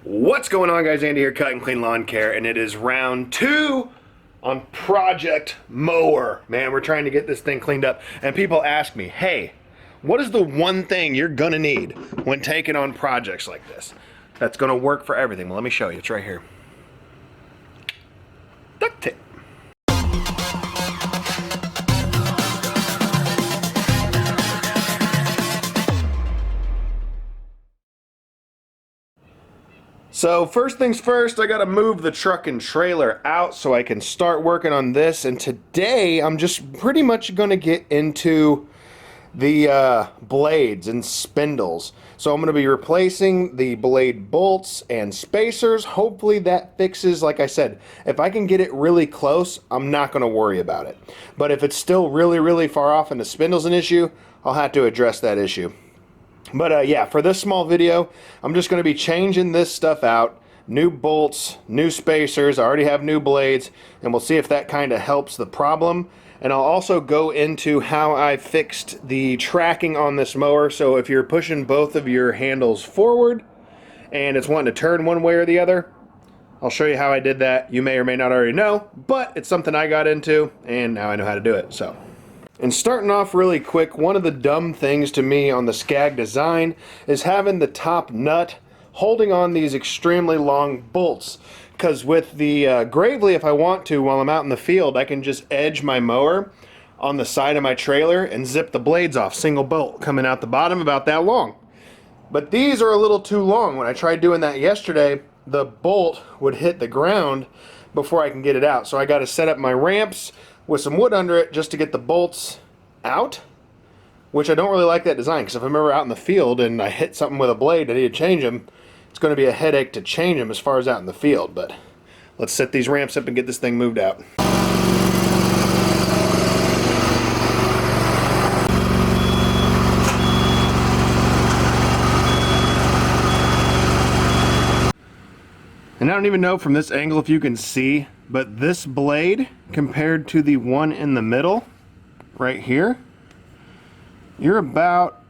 What's going on, guys? Andy here, Cut and Clean Lawn Care, and it is round 2 on Project Mower. Man, we're trying to get this thing cleaned up, and people ask me, hey, what is the one thing you're gonna need when taking on projects like this that's gonna work for everything? Well, let me show you. It's right here. Duct tape. So first things first, I gotta move the truck and trailer out so I can start working on this. And today I'm just pretty much gonna get into the blades and spindles. So I'm gonna be replacing the blade bolts and spacers. Hopefully that fixes, like I said, if I can get it really close, I'm not gonna worry about it. But if it's still really far off and the spindle's an issue, I'll have to address that issue. But yeah, for this small video, I'm just going to be changing this stuff out. New bolts, new spacers, I already have new blades, and we'll see if that kind of helps the problem. And I'll also go into how I fixed the tracking on this mower. So if you're pushing both of your handles forward and it's wanting to turn one way or the other, I'll show you how I did that. You may or may not already know, but it's something I got into, and now I know how to do it. And starting off really quick, one of the dumb things to me on the Scag design is having the top nut holding on these extremely long bolts. Because with the Gravely, if I want to, while I'm out in the field, I can just edge my mower on the side of my trailer and zip the blades off. Single bolt coming out the bottom, about that long. But these are a little too long. When I tried doing that yesterday, the bolt would hit the ground before I can get it out. So I got to set up my ramps with some wood under it just to get the bolts out, which I don't really like that design, because if I'm ever out in the field and I hit something with a blade, I need to change them, it's going to be a headache to change them as far as out in the field. But let's set these ramps up and get this thing moved out. And I don't even know from this angle if you can see, but this blade compared to the one in the middle right here, you're about,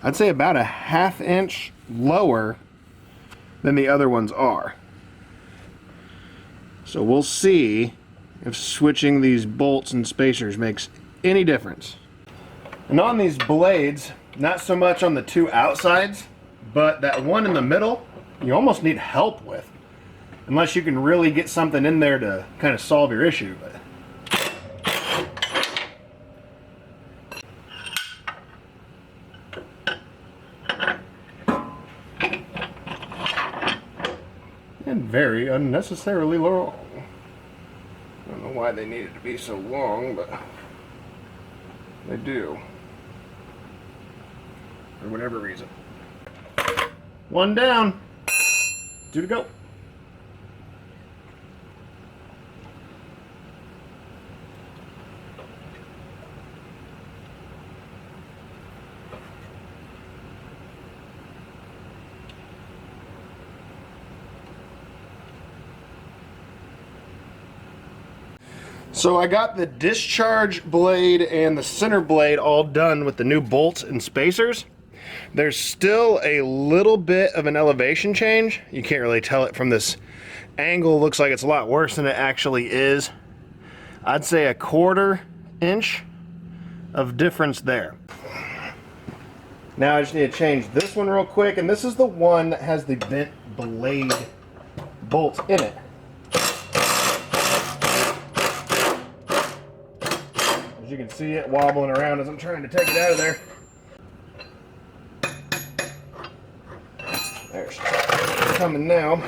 I'd say about a ½ inch lower than the other ones are. So we'll see if switching these bolts and spacers makes any difference. And on these blades, not so much on the two outsides, but that one in the middle, you almost need help with. Unless you can really get something in there to kind of solve your issue. But and very unnecessarily long. I don't know why they need it to be so long, but they do. For whatever reason. One down. 2 to go. So I got the discharge blade and the center blade all done with the new bolts and spacers. There's still a little bit of an elevation change. You can't really tell it from this angle. Looks like it's a lot worse than it actually is. I'd say a ½ inch of difference there. Now I just need to change this one real quick, and this is the one that has the bent blade bolts in it. As you can see it wobbling around as I'm trying to take it out of there. There's coming now.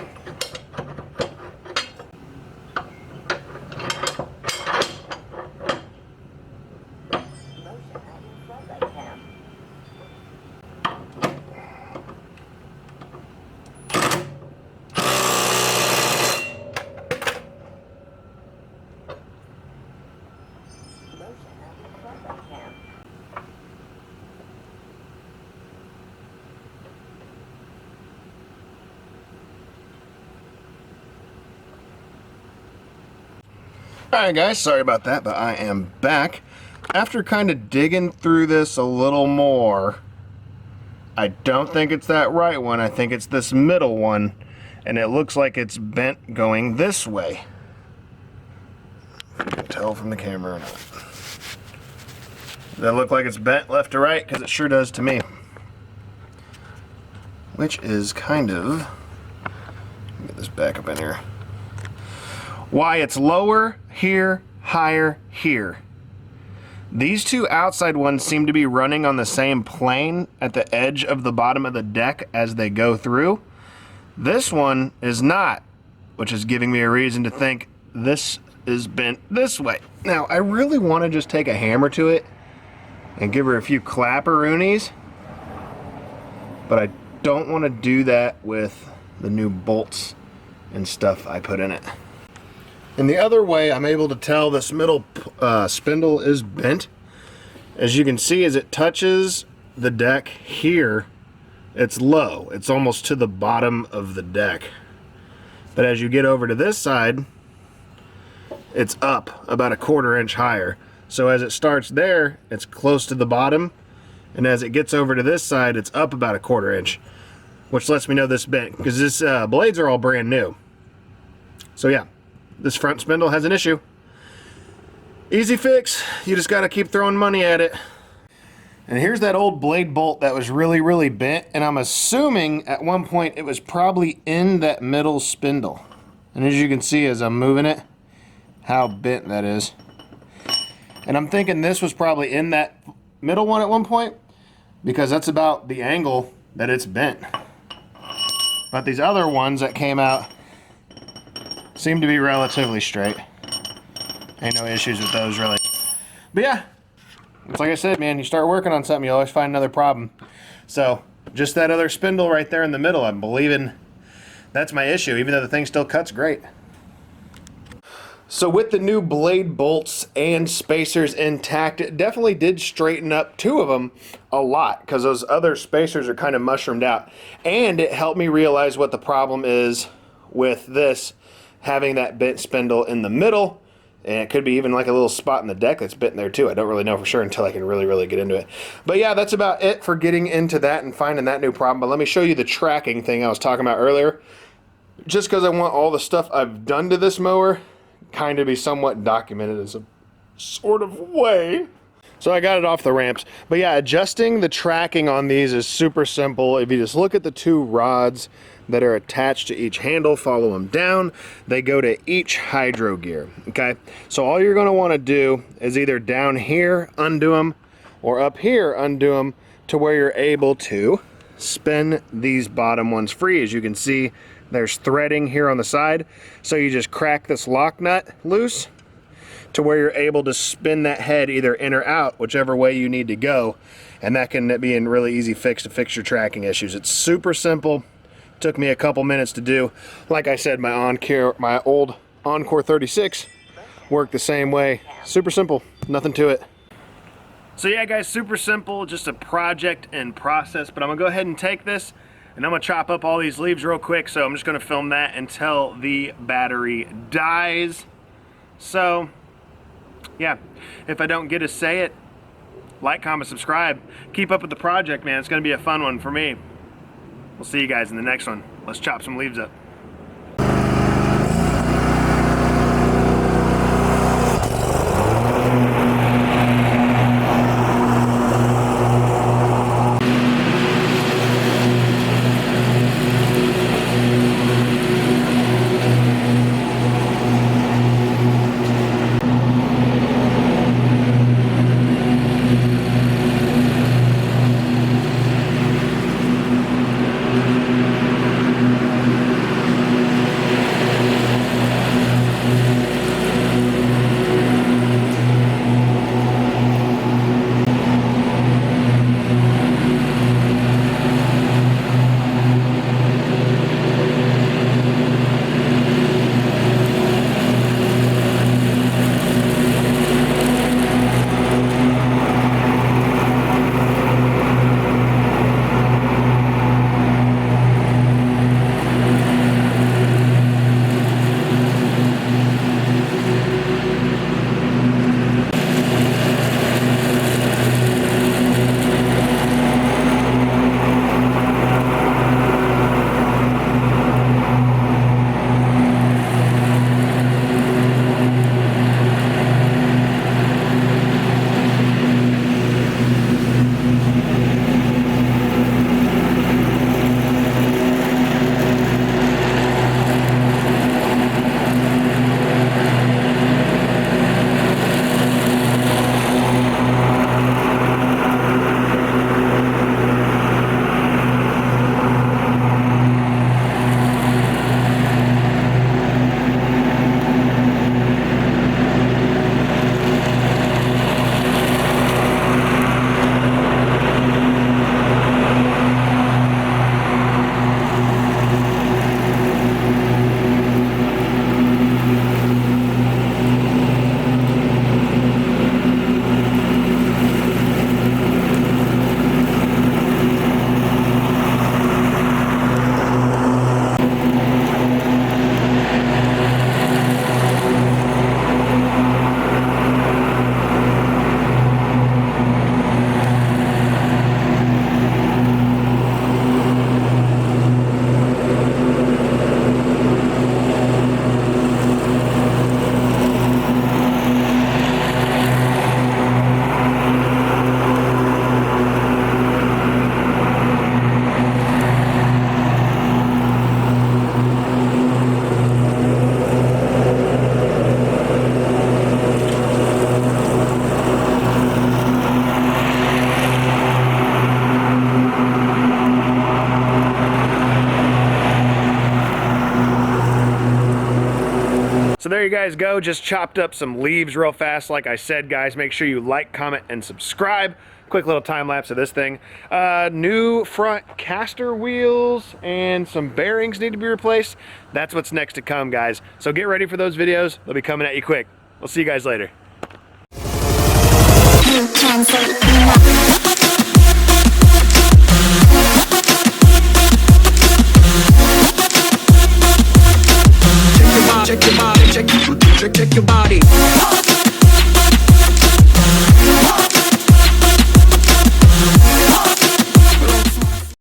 Alright guys, sorry about that, but I am back. After kind of digging through this a little more, I don't think it's that right one. I think it's this middle one, and it looks like it's bent going this way. You can tell from the camera or not. Does that look like it's bent left to right? Because it sure does to me. Which is kind of, get this back up in here, why it's lower here, higher here. These two outside ones seem to be running on the same plane at the edge of the bottom of the deck as they go through. This one is not, which is giving me a reason to think this is bent this way. Now, I really want to just take a hammer to it and give her a few clapperoonies, but I don't want to do that with the new bolts and stuff I put in it. And the other way I'm able to tell this middle spindle is bent, as you can see, as it touches the deck here, it's low. It's almost to the bottom of the deck. But as you get over to this side, it's up about a 1/4 inch higher. So as it starts there, it's close to the bottom, and as it gets over to this side, it's up about a 1/4 inch, which lets me know this bent, because this blades are all brand new. So yeah, this front spindle has an issue. Easy fix, you just gotta keep throwing money at it. And here's that old blade bolt that was really, really bent, and I'm assuming at one point it was probably in that middle spindle. And as you can see as I'm moving it, how bent that is. And I'm thinking this was probably in that middle one at one point, because that's about the angle that it's bent. But these other ones that came out seem to be relatively straight. Ain't no issues with those really. But yeah, it's like I said, man, you start working on something, you always find another problem. So just that other spindle right there in the middle, I'm believing that's my issue, even though the thing still cuts great. So with the new blade bolts and spacers intact, it definitely did straighten up two of them a lot, because those other spacers are kind of mushroomed out. And it helped me realize what the problem is with this, having that bent spindle in the middle. And it could be even like a little spot in the deck that's bent there too. I don't really know for sure until I can really get into it. But yeah, that's about it for getting into that and finding that new problem. But let me show you the tracking thing I was talking about earlier. Just because I want all the stuff I've done to this mower kind of be somewhat documented in some sort of way. So I got it off the ramps. But yeah, adjusting the tracking on these is super simple. If you just look at the two rods that are attached to each handle, follow them down, they go to each hydro gear, okay? So all you're gonna wanna do is either down here undo them, or up here undo them, to where you're able to spin these bottom ones free. As you can see, there's threading here on the side, so you just crack this lock nut loose to where you're able to spin that head either in or out, whichever way you need to go, and that can be a really easy fix to fix your tracking issues. It's super simple. Took me a couple minutes to do. Like I said, my old Encore 36 worked the same way. Super simple, nothing to it. So yeah guys, super simple, just a project and process, but I'm gonna go ahead and take this and I'm gonna chop up all these leaves real quick, so I'm just gonna film that until the battery dies. So yeah, if I don't get to say it, like, comment, subscribe. Keep up with the project, man. It's gonna be a fun one for me. We'll see you guys in the next one. Let's chop some leaves up. So there you guys go. Just chopped up some leaves real fast. Like I said, guys, make sure you like, comment, and subscribe. Quick little time lapse of this thing. New front caster wheels and some bearings need to be replaced. That's what's next to come, guys. So get ready for those videos. They'll be coming at you quick. We'll see you guys later. Check your body, check your body.